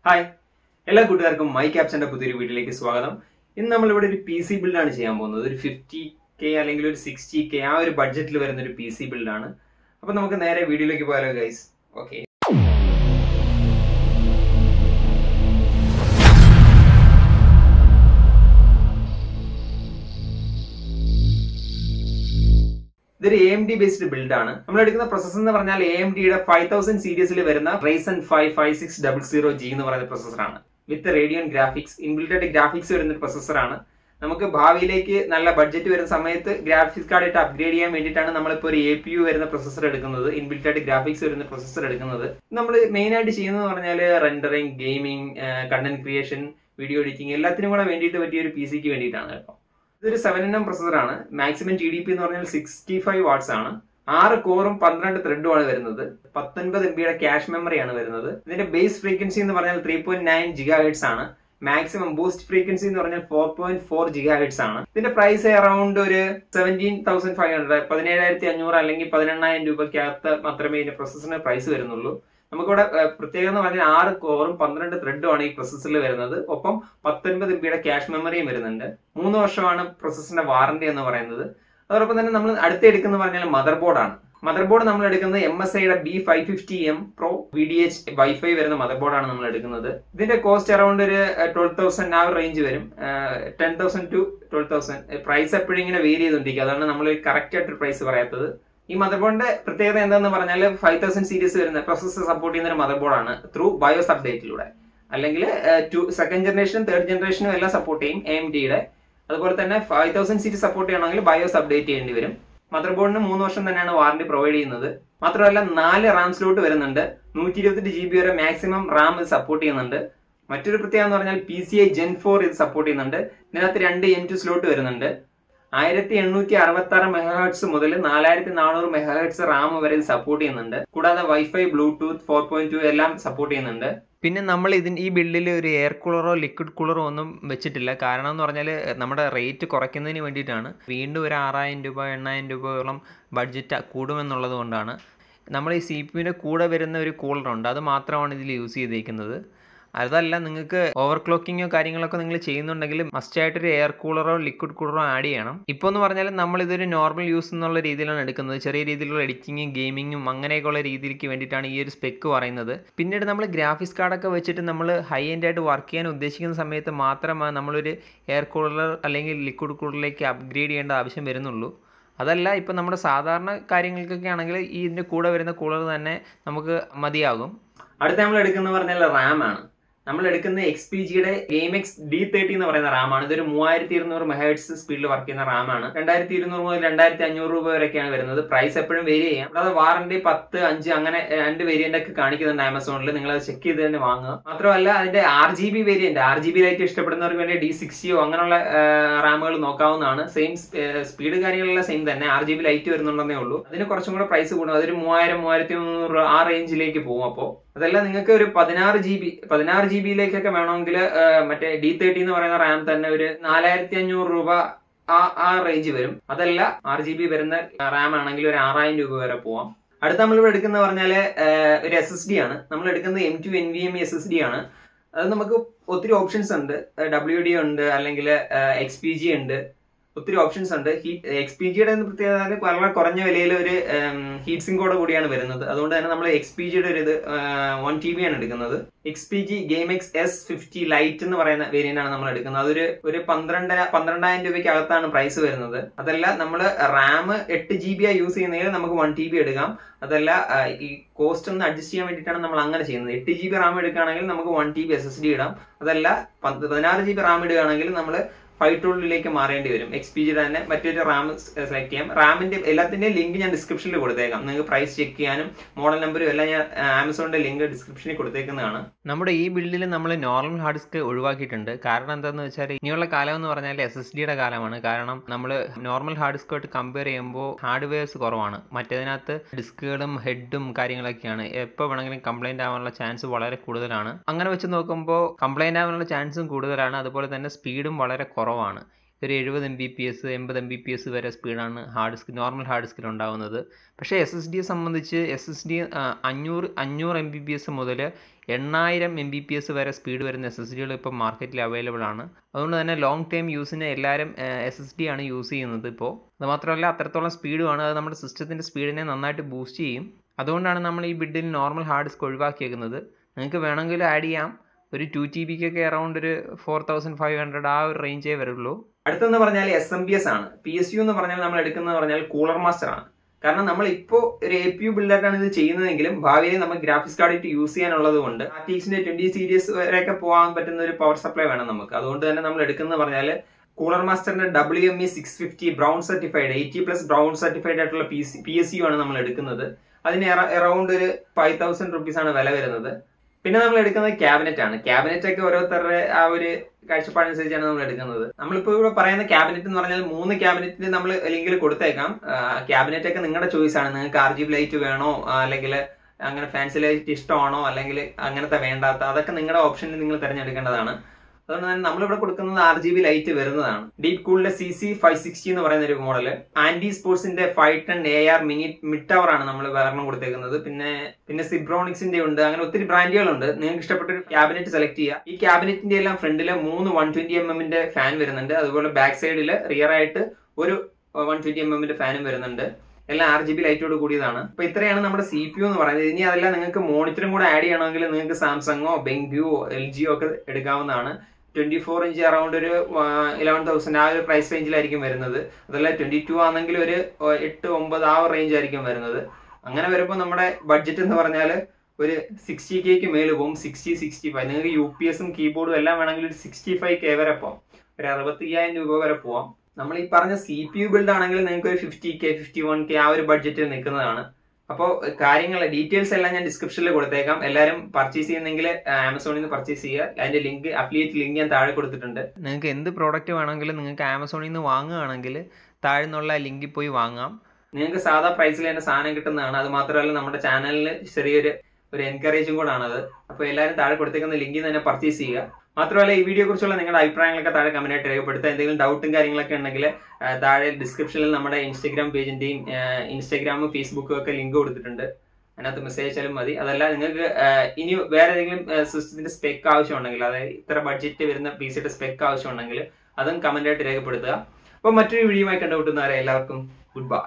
Hi എല്ലാ കൂട്ടുകാർക്കും my ക്യാപ്ഷന്റെ പുതിയൊരു വീഡിയോയിലേക്ക് സ്വാഗതം. ഇന്ന് നമ്മളിവിടെ ഒരു പി സി ബിൽഡാണ് ചെയ്യാൻ പോകുന്നത്. ഒരു 50K അല്ലെങ്കിൽ ഒരു 60K ആ ഒരു ബഡ്ജറ്റിൽ വരുന്ന ഒരു പി സി ബിൽഡാണ്. അപ്പൊ നമുക്ക് നേരെ വീഡിയോയിലേക്ക് പോയാലോ ഗൈസ്. ഓക്കെ, ഇതൊരു AMD ബേസ്ഡ് ബിൽഡാണ്. നമ്മൾ എടുക്കുന്ന പ്രൊസസർ എന്ന് പറഞ്ഞാൽ AMDയുടെ 5000 സീരീസിൽ വരുന്ന Ryzen 5 5600G എന്ന് പറയുന്ന പ്രൊസസറാണ്. വിത്ത് റേഡിയൻ ഗ്രാഫിക്സ്, ഇൻബിൽറ്റ് ഗ്രാഫിക്സ് വരുന്ന ഒരു പ്രൊസസറാണ്. നമുക്ക് ഭാവിയിലേക്ക് നല്ല ബഡ്ജറ്റ് വരുന്ന സമയത്ത് ഗ്രാഫിക്സ് കാർഡ് ആയിട്ട് അപ്ഗ്രേഡ് ചെയ്യാൻ വേണ്ടിയിട്ടാണ് നമ്മളിപ്പോൾ ഒരു APU വരുന്ന പ്രൊസസർ എടുക്കുന്നത്, ഇൻബിൽറ്റ് ആയിട്ട് ഗ്രാഫിക്സ് വരുന്ന പ്രൊസസർ എടുക്കുന്നത്. നമ്മൾ മെയിൻ ആയിട്ട് ചെയ്യുന്നത് പറഞ്ഞാൽ rendering, gaming, content creation, video editing എല്ലാത്തിനും കൂടെ വേണ്ടിയിട്ട് പറ്റിയ ഒരു PC ക്ക് വേണ്ടിയിട്ടാണ് കേട്ടോ. ഇതൊരു 7nm പ്രൊസസറാണ്. മാക്സിമം TDP എന്ന് പറഞ്ഞാൽ 65 വാട്ട്സ് ആണ്. 6 കോറും 12 ത്രെഡും ആണ് വരുന്നത്. 19 MB ക്യാഷ് മെമ്മറി ആണ് വരുന്നത്. ഇതിന്റെ ബേസ് ഫ്രീക്വൻസി എന്ന് പറഞ്ഞാൽ 3.9 GHz ആണ്. മാക്സിമം ബൂസ്റ്റ് ഫ്രീക്വൻസി എന്ന് പറഞ്ഞാൽ 4.4 GHz ആണ്. ഇതിന്റെ പ്രൈസ് അറൌണ്ട് ഒരു 17,500, 17,500 അല്ലെങ്കിൽ 18,000 രൂപയ്ക്കകത്ത് മാത്രമേ ഇതിന്റെ പ്രൊസസറിന് പ്രൈസ് വരുന്നുള്ളൂ. നമുക്കിവിടെ പ്രത്യേകം എന്ന് പറഞ്ഞാൽ 6 കോറും 12 ത്രെഡും ആണ് ഈ പ്രൊസസറിൽ വരുന്നത്. ഒപ്പം 19 MB ക്യാഷ് മെമ്മറിയും വരുന്നുണ്ട്. 3 വർഷമാണ് പ്രൊസസറിന്റെ വാറന്റി എന്ന് പറയുന്നത്. അതോടൊപ്പം തന്നെ നമ്മൾ അടുത്ത് എടുക്കുന്ന പറഞ്ഞാൽ മദർ ബോർഡാണ്. മദർ ബോർഡ് നമ്മൾ എടുക്കുന്നത് MSIയുടെ B550M Pro VDH വൈഫൈ വരുന്ന മദർ ബോർഡാണ് നമ്മൾ എടുക്കുന്നത്. ഇതിന്റെ കോസ്റ്റ് അറൌണ്ട് ഒരു 12,000 ആ റേഞ്ച് വരും. 10,000 to 12,000. പ്രൈസ് എപ്പോഴും ഇങ്ങനെ വേരി ചെയ്തുകൊണ്ടിരിക്കും. അതാണ് നമ്മൾ കറക്റ്റ് ആയിട്ട് പ്രൈസ് പറയാത്തത്. ഈ മദർ ബോർഡിന്റെ പ്രത്യേകത എന്താണെന്ന് പറഞ്ഞാൽ 5000 സീരീസ് വരുന്ന പ്രൊസസർ സപ്പോർട്ട് ചെയ്യുന്ന ഒരു മദർ ബോർഡാണ് ത്രൂ ബയോസ് അപ്ഡേറ്റിലൂടെ. അല്ലെങ്കിൽ സെക്കൻഡ് ജനറേഷനും തേർഡ് ജനറേഷനും എല്ലാം സപ്പോർട്ട് ചെയ്യും AMDയുടെ. അതുപോലെ തന്നെ 5000 സീരീസ് സപ്പോർട്ട് ചെയ്യണമെങ്കിൽ ബയോസ് അപ്ഡേറ്റ് ചെയ്യേണ്ടി വരും. മദർ ബോർഡിന് 3 വർഷം തന്നെയാണ് വാറന്റി പ്രൊവൈഡ് ചെയ്യുന്നത്. മാത്രമല്ല 4 റാം സ്ലോട്ട് വരുന്നുണ്ട്. 128 GB വരെ മാക്സിമം റാം ഇത് സപ്പോർട്ട് ചെയ്യുന്നുണ്ട്. മറ്റൊരു പ്രത്യേകത എന്ന് പറഞ്ഞാൽ PCI Gen 4 ഇത് സപ്പോർട്ട് ചെയ്യുന്നുണ്ട്. ഇതിനകത്ത് 2 M2 സ്ലോട്ട് വരുന്നുണ്ട്. 1866 MHz മുതൽ 4400 MHz റാം വരെ ഇത് സപ്പോർട്ട് ചെയ്യുന്നുണ്ട്. കൂടാതെ വൈഫൈ, ബ്ലൂടൂത്ത് 4.2 എല്ലാം സപ്പോർട്ട് ചെയ്യുന്നുണ്ട്. പിന്നെ നമ്മൾ ഈ ബിൽഡിൽ ഒരു എയർ കൂളറോ ലിക്വിഡ് കൂളറോ ഒന്നും വെച്ചിട്ടില്ല. കാരണം എന്ന് പറഞ്ഞാൽ നമ്മുടെ റേറ്റ് കുറയ്ക്കുന്നതിന് വേണ്ടിയിട്ടാണ്. വീണ്ടും ഒരു 6,000 രൂപ 8,000 രൂപയോളം ബഡ്ജറ്റ് കൂടുമെന്നുള്ളത് കൊണ്ടാണ്. നമ്മൾ ഈ CPUവിൻ്റെ കൂടെ വരുന്ന ഒരു കൂളറുണ്ട്, അത് മാത്രമാണ് ഇതിൽ യൂസ് ചെയ്തിരിക്കുന്നത്. അതല്ല, നിങ്ങൾക്ക് ഓവർ ക്ലോക്കിങ്ങോ കാര്യങ്ങളൊക്കെ നിങ്ങൾ ചെയ്യുന്നുണ്ടെങ്കിൽ മസ്റ്റായിട്ടൊരു എയർ കൂളറോ ലിക്വിഡ് കൂളറോ ആഡ് ചെയ്യണം. ഇപ്പോൾ എന്ന് പറഞ്ഞാൽ നമ്മളിതൊരു നോർമൽ യൂസ് എന്നുള്ള രീതിയിലാണ് എടുക്കുന്നത്. ചെറിയ രീതിയിലുള്ള എഡിറ്റിങ്ങും ഗെയിമിങ്ങും അങ്ങനെയൊക്കെയുള്ള രീതിയിലേക്ക് വേണ്ടിയിട്ടാണ് ഈ ഒരു സ്പെക്ക് പറയുന്നത്. പിന്നീട് നമ്മൾ ഗ്രാഫിക്സ് കാർഡൊക്കെ വെച്ചിട്ട് നമ്മൾ ഹൈ എൻഡ് ആയിട്ട് വർക്ക് ചെയ്യാൻ ഉദ്ദേശിക്കുന്ന സമയത്ത് മാത്രമാണ് നമ്മളൊരു എയർ കൂളർ അല്ലെങ്കിൽ ലിക്വിഡ് കൂളറിലേക്ക് അപ്ഗ്രേഡ് ചെയ്യേണ്ട ആവശ്യം വരുന്നുള്ളൂ. അതല്ല, ഇപ്പം നമ്മുടെ സാധാരണ കാര്യങ്ങൾക്കൊക്കെ ആണെങ്കിൽ ഇതിൻ്റെ കൂടെ വരുന്ന കൂളർ തന്നെ നമുക്ക് മതിയാകും. അടുത്ത നമ്മൾ എടുക്കുന്നത് പറഞ്ഞാൽ റാം ആണ്. നമ്മൾ എടുക്കുന്ന XPGയുടെ GameX D30 എന്ന് പറയുന്ന റാമാണ്. ഇതൊരു 3200 MHz സ്പീഡിൽ വർക്ക് ചെയ്യുന്ന റാമാണ്. 2200 മുതൽ 2500 രൂപ വരെയൊക്കെയാണ് വരുന്നത്. പ്രൈസ് എപ്പോഴും വേരി ചെയ്യാം. അതായത് വാറന്റി 10, 5 അങ്ങനെ 2 വേരിയന്റ് ഒക്കെ കാണിക്കുന്നുണ്ട് ആമസോണിൽ. നിങ്ങൾ അത് ചെക്ക് ചെയ്ത് തന്നെ വാങ്ങുക. മാത്രമല്ല അതിന്റെ RGB വേരിയന്റ്, RGB ലൈറ്റ് ഇഷ്ടപ്പെടുന്നവർക്ക് വേണ്ടി D60 അങ്ങനെയുള്ള റാമുകൾ നോക്കാവുന്നതാണ്. സെയിം സ്പീഡ് കാര്യങ്ങളെല്ലാം സെയിം തന്നെ. RGB ലൈറ്റ് വരുന്നുണ്ടെന്നേ ഉള്ളൂ. അതിന് കുറച്ചും കൂടെ പ്രൈസ് കൂടും. അതൊരു 3000, 3300 ആ റേഞ്ചിലേക്ക് പോകും. അപ്പോൾ അതല്ല, നിങ്ങൾക്ക് ഒരു 16 GB വേണമെങ്കിൽ മറ്റേ D30 എന്ന് പറയുന്ന റാം തന്നെ ഒരു 4500 രൂപ ആ റേഞ്ച് വരും. അതല്ല, RGB വരുന്ന റാം ആണെങ്കിൽ ഒരു 6000 രൂപ വരെ പോവാം. അടുത്ത നമ്മളിവിടെ എടുക്കുന്ന പറഞ്ഞാല് ഒരു SSD ആണ്. നമ്മൾ എടുക്കുന്നത് M2 NVMe SSD ആണ്. അത് നമുക്ക് ഒത്തിരി ഓപ്ഷൻസ് ഉണ്ട്. WD ഉണ്ട്, അല്ലെങ്കിൽ XPG ഉണ്ട്, ഒത്തിരി ഓപ്ഷൻസ് ഉണ്ട്. XPGയുടെ പ്രത്യേകത വളരെ കുറഞ്ഞ വിലയിൽ ഒരു ഹീറ്റ് സിങ്കോടെ കൂടിയാണ് വരുന്നത്. അതുകൊണ്ട് തന്നെ നമ്മൾ XPGയുടെ ഒരു 1 TB ആണ് എടുക്കുന്നത്. XPG GameX S50 Lite എന്ന് പറയുന്ന വേരിയന്റ് ആണ് നമ്മൾ എടുക്കുന്നത്. അതൊരു 12,000 രൂപയ്ക്ക് അകത്താണ് പ്രൈസ് വരുന്നത്. അതല്ല, നമ്മൾ റാം 8 GB യൂസ് ചെയ്യുന്നതിൽ നമുക്ക് 1 TB എടുക്കാം. അതല്ല, ഈ കോസ്റ്റ് ഒന്ന് അഡ്ജസ്റ്റ് ചെയ്യാൻ വേണ്ടിയിട്ടാണ് നമ്മൾ അങ്ങനെ ചെയ്യുന്നത്. 8 GB റാം എടുക്കുകയാണെങ്കിൽ നമുക്ക് 1 TB SSD ഇടാം. അതല്ല, 16 GB റാം ഇടുകയാണെങ്കിൽ നമ്മൾ 512 മാറേണ്ടി വരും. XPGയുടെ തന്നെ മറ്റൊരു റാം സെലക്ട് ചെയ്യാം. റാമിന്റെ എല്ലാത്തിന്റെയും ലിങ്ക് ഞാൻ ഡിസ്ക്രിപ്ഷനിൽ കൊടുത്തേക്കാം. നിങ്ങൾക്ക് പ്രൈസ് ചെക്ക് ചെയ്യാനും മോഡൽ നമ്പറും എല്ലാം ഞാൻ ആമസോണിന്റെ ലിങ്ക് ഡിസ്ക്രിപ്ഷനിൽ കൊടുത്തേക്കുന്നതാണ്. നമ്മുടെ ഈ ബിൽഡിൽ നമ്മൾ നോർമൽ ഹാർഡ് ഡിസ്ക് ഒഴിവാക്കിയിട്ടുണ്ട്. കാരണം എന്താണെന്ന് വെച്ചാൽ ഇനിയുള്ള കാലം എന്ന് പറഞ്ഞാൽ SSDയുടെ കാലമാണ്. കാരണം നമ്മൾ നോർമൽ ഹാർഡ് ഡിസ്കുമായിട്ട് കമ്പയർ ചെയ്യുമ്പോൾ ഹാർഡ്വെയർസ് കുറവാണ്. മറ്റേതിനകത്ത് ഡിസ്കുകളും ഹെഡും കാര്യങ്ങളൊക്കെയാണ്. എപ്പോൾ വേണമെങ്കിലും കംപ്ലൈന്റ് ആവാനുള്ള ചാൻസ് വളരെ കൂടുതലാണ്. അങ്ങനെ വെച്ച് നോക്കുമ്പോൾ കംപ്ലൈന്റ് ആവാനുള്ള ചാൻസും കൂടുതലാണ്. അതുപോലെ തന്നെ സ്പീഡും വളരെ കുറവാണ്. ഒരു 70 Mbps 80 Mbps വരെ സ്പീഡാണ് നോർമൽ ഹാർഡ് ഡിസ്കിൽ ഉണ്ടാകുന്നത്. പക്ഷേ SSDയെ സംബന്ധിച്ച് SSD 500 Mbps മുതൽ 8000 Mbps വരെ സ്പീഡ് വരുന്ന SSDകൾ ഇപ്പോൾ മാർക്കറ്റിൽ അവൈലബിൾ ആണ്. അതുകൊണ്ട് തന്നെ ലോങ് ടൈം യൂസിന് എല്ലാവരും SSD ആണ് യൂസ് ചെയ്യുന്നത് ഇപ്പോൾ. അതുമാത്രമല്ല അത്രത്തോളം സ്പീഡുമാണ്, അത് നമ്മുടെ സിസ്റ്റത്തിൻ്റെ സ്പീഡിനെ നന്നായിട്ട് ബൂസ്റ്റ് ചെയ്യും. അതുകൊണ്ടാണ് നമ്മൾ ഈ ബിഡിൽ നോർമൽ ഹാർഡ് ഡിസ്ക് ഒഴിവാക്കിയേക്കുന്നത്. നിങ്ങൾക്ക് വേണമെങ്കിൽ ആഡ് ചെയ്യാം. ഒരു 2 TBക്കൊക്കെ അറൗണ്ട് ഒരു 4500 ആ ഒരു റേഞ്ചേ വരുള്ളൂ. അടുത്തെന്ന് പറഞ്ഞാൽ SMBS ആണ്. PSU എന്ന് പറഞ്ഞാൽ നമ്മൾ എടുക്കുന്നത് പറഞ്ഞാൽ കൂളർ മാസ്റ്റർ ആണ്. കാരണം നമ്മൾ ഇപ്പോൾ ഒരു APU ബിൽഡായിട്ടാണ് ഇത് ചെയ്യുന്നതെങ്കിലും ഭാവിയിൽ നമുക്ക് ഗ്രാഫിക്സ് കാർഡ് ഇട്ട് യൂസ് ചെയ്യാനുള്ളത് കൊണ്ട് RTXന്റെ 20 സീരീസ് വരെയൊക്കെ പോകാൻ പറ്റുന്ന ഒരു പവർ സപ്ലൈ വേണം നമുക്ക്. അതുകൊണ്ട് തന്നെ നമ്മൾ എടുക്കുന്നത് പറഞ്ഞാൽ കൂളർ മാസ്റ്ററിന്റെ WME 650 brown certified 80+ brown certified ആയിട്ടുള്ള PSU ആണ് നമ്മൾ എടുക്കുന്നത്. അതിന് അറൗണ്ട് ഒരു 5000 rupees ആണ് വില വരുന്നത്. പിന്നെ നമ്മൾ എടുക്കുന്നത് ക്യാബിനറ്റ് ആണ്. ക്യാബിനറ്റ് ഒക്കെ ഓരോരുത്തരുടെ ആ ഒരു കാഴ്ചപ്പാടനുസരിച്ചാണ് നമ്മൾ എടുക്കുന്നത്. നമ്മളിപ്പോൾ ഇവിടെ പറയുന്ന ക്യാബിനറ്റ് എന്ന് പറഞ്ഞാൽ 3 ക്യാബിനറ്റിന് നമ്മൾ ലിങ്കിൽ കൊടുത്തേക്കാം. ക്യാബിനറ്റ് ഒക്കെ നിങ്ങളുടെ ചോയ്സ് ആണ്. നിങ്ങൾക്ക് RGB ലൈറ്റ് വേണോ, അല്ലെങ്കിൽ അങ്ങനെ ഫാൻസി ലൈറ്റ് ഇഷ്ടമാണോ, അല്ലെങ്കിൽ അങ്ങനത്തെ വേണ്ടാത്ത, അതൊക്കെ നിങ്ങളുടെ ഓപ്ഷനിൽ നിങ്ങൾ തിരഞ്ഞെടുക്കേണ്ടതാണ്. അതുകൊണ്ട് തന്നെ നമ്മളിവിടെ കൊടുക്കുന്നത് RGB ലൈറ്റ് വരുന്നതാണ്. ഡീപ് കൂളിന്റെ CC560 എന്ന് പറയുന്ന ഒരു മോഡല്. ആന്റി സ്പോർട്സിന്റെ 510 AR മിഡ് ടവർ ആണ് നമ്മൾ വേറെ കൊടുത്തേക്കുന്നത്. പിന്നെ സിബ്രോണിക്സിന്റെ ഉണ്ട്. അങ്ങനെ ഒത്തിരി ബ്രാൻഡുകളുണ്ട്. നിങ്ങൾക്ക് ഇഷ്ടപ്പെട്ട ഒരു ക്യാബിനറ്റ് സെലക്ട് ചെയ്യുക. ഈ ക്യാബിനറ്റിന്റെ എല്ലാം ഫ്രണ്ടില് 3 120mm ഫാൻ വരുന്നുണ്ട്. അതുപോലെ ബാക്ക് സൈഡിൽ റിയർ ആയിട്ട് ഒരു 120mm ഫാനും വരുന്നുണ്ട്. എല്ലാം RGB ലൈറ്റോട് കൂടിയതാണ്. അപ്പൊ ഇത്രയാണ് നമ്മുടെ CPU എന്ന് പറയുന്നത്. ഇനി അതെല്ലാം നിങ്ങൾക്ക് മോണിറ്ററും കൂടെ ആഡ് ചെയ്യണമെങ്കിൽ നിങ്ങൾക്ക് സാംസങ്ങോ ബെങ്ക്യുവോ LGയോ ഒക്കെ എടുക്കാവുന്നതാണ്. 24 ഇഞ്ച് അറൗണ്ട് ഒരു 11,000 ആ ഒരു പ്രൈസ് റേഞ്ചിലായിരിക്കും വരുന്നത്. അതല്ല 22 ആണെങ്കിൽ ഒരു 8-9 ആ റേഞ്ച് ആയിരിക്കും വരുന്നത്. അങ്ങനെ വരുമ്പോൾ നമ്മുടെ ബഡ്ജറ്റ് എന്ന് പറഞ്ഞാൽ ഒരു 60Kക്ക് മേല് പോകും. 60-65. നിങ്ങൾക്ക് UPSും കീബോർഡും എല്ലാം വേണമെങ്കിൽ ഒരു 65K വരെ പോകാം. ഒരു 65,000 രൂപ വരെ പോവാം. നമ്മൾ ഈ പറഞ്ഞ CPU ബിൽഡ് ആണെങ്കിൽ നിങ്ങൾക്ക് ഒരു 50K 51K ആ ഒരു ബഡ്ജറ്റിൽ നിൽക്കുന്നതാണ്. അപ്പോൾ ഡീറ്റെയിൽസ് എല്ലാം ഞാൻ ഡിസ്ക്രിപ്ഷനിൽ കൊടുത്തേക്കാം. എല്ലാവരും പർച്ചേസ് ചെയ്യുന്നെങ്കിൽ ആമസോണിൽ നിന്ന് പർച്ചേസ് ചെയ്യുക. അതിന്റെ ലിങ്ക്, അഫിലിയേറ്റ് ലിങ്ക് ഞാൻ താഴെ കൊടുത്തിട്ടുണ്ട്. നിങ്ങൾക്ക് എന്ത് പ്രോഡക്റ്റ് വേണമെങ്കിലും നിങ്ങൾക്ക് ആമസോണിൽ നിന്ന് വാങ്ങുകയാണെങ്കിൽ താഴെ നിന്നുള്ള ലിങ്കിൽ പോയി വാങ്ങാം. നിങ്ങൾക്ക് സാധാ പ്രൈസിൽ തന്നെ സാധനം കിട്ടുന്നതാണ്. അത് മാത്രമല്ല നമ്മുടെ ചാനലിൽ ചെറിയൊരു എൻകറേജും കൂടെ ആണത്. അപ്പോൾ എല്ലാവരും താഴെ കൊടുത്തേക്കുന്ന ലിങ്കിൽ തന്നെ പർച്ചേസ് ചെയ്യുക. മാത്രമല്ല ഈ വീഡിയോ കുറിച്ചുള്ള നിങ്ങളുടെ അഭിപ്രായങ്ങളൊക്കെ താഴെ കമന്റായിട്ട് രേഖപ്പെടുത്തുക. എന്തെങ്കിലും ഡൗട്ടും കാര്യങ്ങളൊക്കെ ഉണ്ടെങ്കിൽ താഴെ ഡിസ്ക്രിപ്ഷനിൽ നമ്മുടെ ഇൻസ്റ്റഗ്രാം പേജിന്റെയും ഇൻസ്റ്റഗ്രാമും ഫേസ്ബുക്കും ഒക്കെ ലിങ്ക് കൊടുത്തിട്ടുണ്ട്. അതിനകത്ത് മെസ്സേജ് അയച്ചാലും മതി. അതല്ല നിങ്ങൾക്ക് ഇനി വേറെ ഏതെങ്കിലും സിസ്റ്റത്തിന്റെ സ്പെക്ക് ആവശ്യമുണ്ടെങ്കിൽ, അതായത് ഇത്ര ബഡ്ജറ്റ് വരുന്ന PCയുടെ സ്പെക്ക് ആവശ്യമുണ്ടെങ്കിൽ അതും കമന്റായിട്ട് രേഖപ്പെടുത്തുക. അപ്പോൾ മറ്റൊരു വീഡിയോയുമായി കണ്ടുമുട്ടുന്നവരെ എല്ലാവർക്കും ഗുഡ് ബൈ.